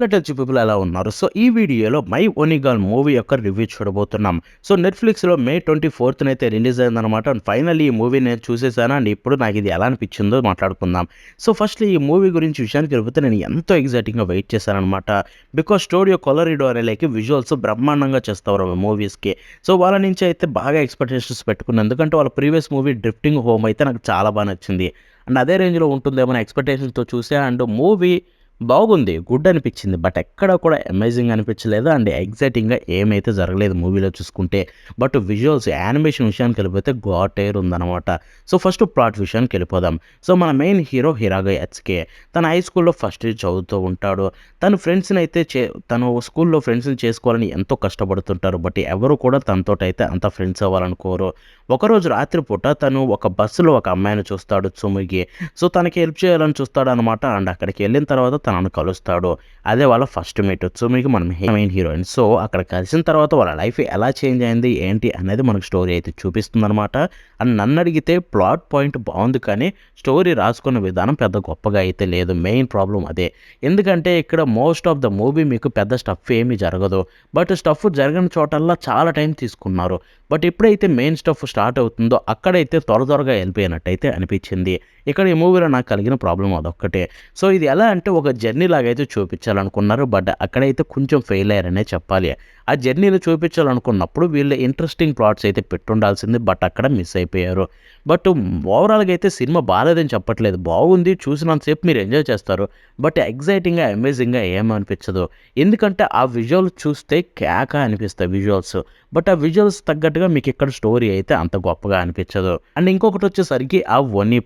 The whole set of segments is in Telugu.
టచ్ పీపుల్ ఎలా ఉన్నారు? సో, ఈ వీడియోలో 'మై ఓన్లీ గర్ల్' మూవీ యొక్క రివ్యూ చూడబోతున్నాం. సో, నెట్‌ఫ్లిక్స్‌లో మే 24థ్ రిలీజ్ అయిందనమాట. అండ్ ఫైనల్లీ ఈ మూవీ నేను చూసేసాను. అండ్ ఇప్పుడు నాకిది ఎలా అనిపించిందో మాట్లాడుకుందాం. సో, ఫస్ట్ ఈ మూవీ గురించి విషయానికెళ్ళిపోతే నేను ఎంతో ఎక్సైటింగ్‌గా వెయిట్ చేశాననమాట. బికాజ్ స్టూడియో కొలరిడో అనే విజువల్స్ బ్రహ్మాండంగా చేస్తారు మూవీస్‌కి. సో, వాళ్ళ నుంచి అయితే బాగా ఎక్స్‌పెక్టేషన్స్ పెట్టుకున్నాను. ఎందుకంటే వాళ్ళ ప్రీవియస్ మూవీ 'డ్రిఫ్టింగ్ హోమ్' అయితే నాకు చాలా నచ్చింది. అండ్ అదే రేంజ్‌లో ఉంటుందేమో అనే ఎక్స్‌పెక్టేషన్‌తో చూసా. అండ్ మూవీ బాగుంది. గుడ్ అనిపిచ్చింది. బట్ ఎక్కడ కూడా అమేజింగ్ అనిపించలేదు. అండ్ ఎక్సైటింగ్‌గా ఏమైతే జరగలేదు మూవీలో చూసుకుంటే. బట్ విజువల్స్, యానిమేషన్ విషయానికెళ్ళిపోతే గాడ్ టైర్ ఉందనమాట. సో, ఫస్ట్ ప్లాట్ విషయానికెళ్ళిపోదాం. సో, మన మెయిన్ హీరో హిరాగో యత్సుకే. తన హై స్కూల్‌లో ఫస్ట్ ఇయర్ చదువుతూ ఉంటాడు. తను స్కూల్‌లో ఫ్రెండ్స్‌ని చేసుకోవాలని ఎంతో కష్టపడుతుంటారు. బట్ ఎవరు కూడా తనతోటైతే అంత ఫ్రెండ్స్ అవ్వాలనుకోరు. ఒకరోజు రాత్రిపూట తను ఒక బస్సులో ఒక అమ్మాయిని చూస్తాడు, సుమిగి. సో, తనకి హెల్ప్ చేయాలని చూస్తాడనమాట. అండ్ అక్కడికెళ్ళిన తర్వాత తనను కలుస్తాడు. అదే వాళ్ళ ఫస్ట్ మీట్. సుమికి మన మెయిన్ హీరోయిన్. సో, అక్కడ కలిసిన తర్వాత వాళ్ళ లైఫ్ ఎలా చేంజ్ అయింది, ఏంటి అనేది మనకు స్టోరీ అయితే చూపిస్తుందనమాట. అండ్ నన్నడిగితే ప్లాట్ పాయింట్ బావుంది, కానీ స్టోరీ రాసుకున్న విధానం పెద్ద గొప్పగా అయితే లేదు. మెయిన్ ప్రాబ్లమ్ అదే. ఎందుకంటే ఇక్కడ మోస్ట్ ఆఫ్ ద మూవీ మీకు పెద్ద స్టఫ్ ఏమీ జరగదు. బట్ స్టఫ్ జరగని చోటల్లా చాలా టైం తీసుకున్నారు. బట్ ఎప్పుడైతే మెయిన్ స్టఫ్ స్టార్ట్ అవుతుందో అక్కడైతే త్వరగా వెళ్ళిపోయినట్టయితే అనిపించింది. ఇక్కడ ఈ మూవీలో నాకు కలిగిన ప్రాబ్లమ్ అదొక్కటే. సో, ఇది ఎలా అంటే ఒక జర్నీ లాగైతే చూపించాలనుకున్నారు. బట్ అక్కడైతే కొంచెం ఫెయిల్ అయ్యారనే చెప్పాలి. ఆ జర్నీలో చూపించాలనుకున్నప్పుడు వీళ్ళు ఇంట్రెస్టింగ్ ప్లాట్స్ అయితే పెట్టుండాల్సింది. బట్ అక్కడ మిస్ అయిపోయారు. బట్ ఓవరాల్‌గా అయితే సినిమా బాలేదని చెప్పట్లేదు. బాగుంది. చూసినంత సేపు మీరు ఎంజాయ్ చేస్తారు. బట్ ఎక్సైటింగ్‌గా, అమేజింగ్‌గా ఏమి అనిపించదు. ఎందుకంటే ఆ విజువల్స్ చూస్తే కేక అనిపిస్తాయి విజువల్స్. బట్ ఆ విజువల్స్ తగ్గట్టుగా మీకు ఇక్కడ స్టోరీ అయితే అంత గొప్పగా అనిపించదు. అండ్ ఇంకొకటొచ్చేసరికి ఆ వనీ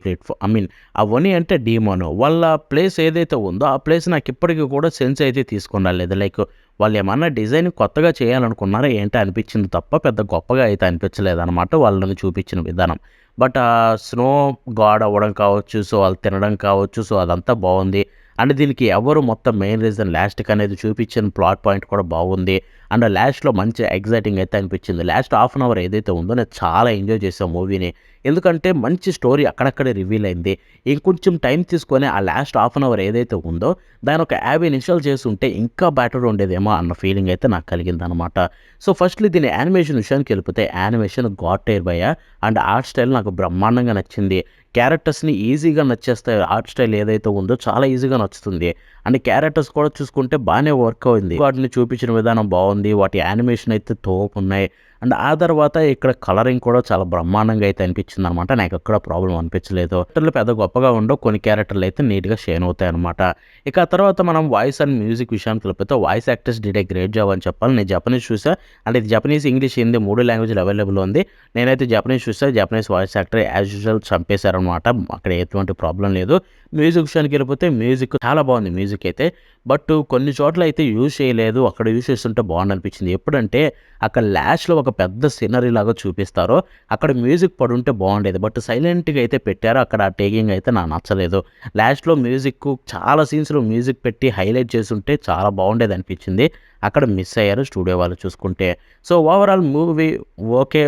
ఆ వనీ అంటే డీమోన్. వాళ్ళ ప్లేస్ ఏదైతే ఉందో ఆ ప్లేస్ నాకిప్పటికి కూడా సెన్స్ అయితే తీసుకొని రాలేదు. లైక్ వాళ్ళేమన్నా డిజైన్ కొత్తగా చేయాలనుకున్నారా ఏంటి అనిపించింది తప్ప పెద్ద గొప్పగా అయితే అనిపించలేదనమాట వాళ్ళని చూపించిన విధానం. బట్ స్నో గాడ్ అవ్వడం కావచ్చు, సో వాళ్ళు తినడం కావచ్చు, సో అదంతా బావుంది. అండ్ దీనికి ఎవరు మొత్తం మెయిన్ రీజన్ లాస్ట్‌కనేది చూపించిన ప్లాట్ పాయింట్ కూడా బాగుంది. అండ్ లాస్ట్‌లో మంచి ఎక్సైటింగ్ అయితే అనిపించింది. లాస్ట్ హాఫ్ అన్ అవర్ ఏదైతే ఉందో నేను చాలా ఎంజాయ్ చేశాను మూవీని. ఎందుకంటే మంచి స్టోరీ అక్కడక్కడే రివీల్ అయింది. ఇంకొంచెం టైం తీసుకొని ఆ లాస్ట్ హాఫ్ అన్ అవర్ ఏదైతే ఉందో దాన్ని ఒక 50 నిమిషాలు చేసుంటే ఇంకా బెటర్ ఉండేదేమో అన్న ఫీలింగ్ అయితే నాకు కలిగిందనమాట. సో, ఫస్ట్‌లీ దీని యానిమేషన్ విషయానికెళ్ళిపోతే యానిమేషన్ గాడ్ టైర్ భయ్యా! అండ్ ఆర్ట్ స్టైల్ నాకు బ్రహ్మాండంగా నచ్చింది. క్యారెక్టర్స్‌ని ఈజీగా నచ్చేస్తాయి. ఆర్ట్ స్టైల్ ఏదైతే ఉందో చాలా ఈజీగా నచ్చుతుంది. అండ్ క్యారెక్టర్స్ కూడా చూసుకుంటే బానే వర్క్ అయింది. వాటిని చూపించిన విధానం బావుంది. వాటి యానిమేషన్ అయితే తోపున్నాయి. అండ్ ఆ తర్వాత ఇక్కడ కలరింగ్ కూడా చాలా బ్రహ్మాండంగా అయితే అనిపించిందనమాట. నాకెక్కడ ప్రాబ్లమ్ అనిపించలేదు. క్యారెక్టర్లు పెద్ద గొప్పగా ఉండవు. కొన్ని క్యారెక్టర్లు అయితే నీట్‌గా షైన్ అవుతాయనమాట. ఇక ఆ తర్వాత మనం వాయిస్ అండ్ మ్యూజిక్ విషయానికెళ్ళిపోతే voice actors did a great job అని చెప్పాలి. నేను జపనీస్ చూసా. అంటే ఇది జపనీస్, ఇంగ్లీష్, హిందీ 3 లాంగ్వేజ్‌లో అవైలబుల్ ఉంది. నేనైతే జపనీస్ చూసా. Japanese voice actor as usual చంపేశారనమాట. అక్కడ ఎటువంటి ప్రాబ్లమ్ లేదు. మ్యూజిక్ విషయానికెళ్ళిపోతే మ్యూజిక్ చాలా బాగుంది మ్యూజిక్ అయితే. బట్ కొన్ని చోట్ల అయితే యూజ్ చేయలేదు. అక్కడ యూజ్ చేస్తుంటే బావుండనిపించింది. ఎప్పుడంటే అక్కడ లాస్ట్‌లో ఒక పెద్ద సీనరీ లాగా చూపిస్తారు. అక్కడ మ్యూజిక్ పడుంటే బావుండేది. బట్ సైలెంట్‌గా అయితే పెట్టారు. అక్కడ ఆ టేకింగ్ అయితే నాకు నచ్చలేదు. లాస్ట్‌లో చాలా సీన్స్‌లో మ్యూజిక్ పెట్టి హైలైట్ చేసుంటే చాలా బావుండేదనిపించింది. అక్కడ మిస్ అయ్యారు స్టూడియో వాళ్ళు చూసుకుంటే. So, overall movie okay.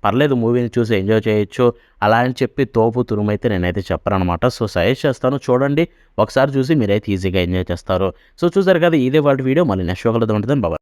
పర్లేదు, మూవీని చూసి ఎంజాయ్ చేయొచ్చు. అలా అని చెప్పి తోపు తురుమైతే నేనైతే చెప్పననమాట. సో, సజెస్ట్ చేస్తాను చూడండి. ఒకసారి చూసి మీరైతే ఈజీగా ఎంజాయ్ చేస్తారు. సో, చూసారు కదా! ఇదే ఇవాల్టి వీడియో. మళ్ళీ నెక్స్ట్ షో కలుద్దాం. బాయ్.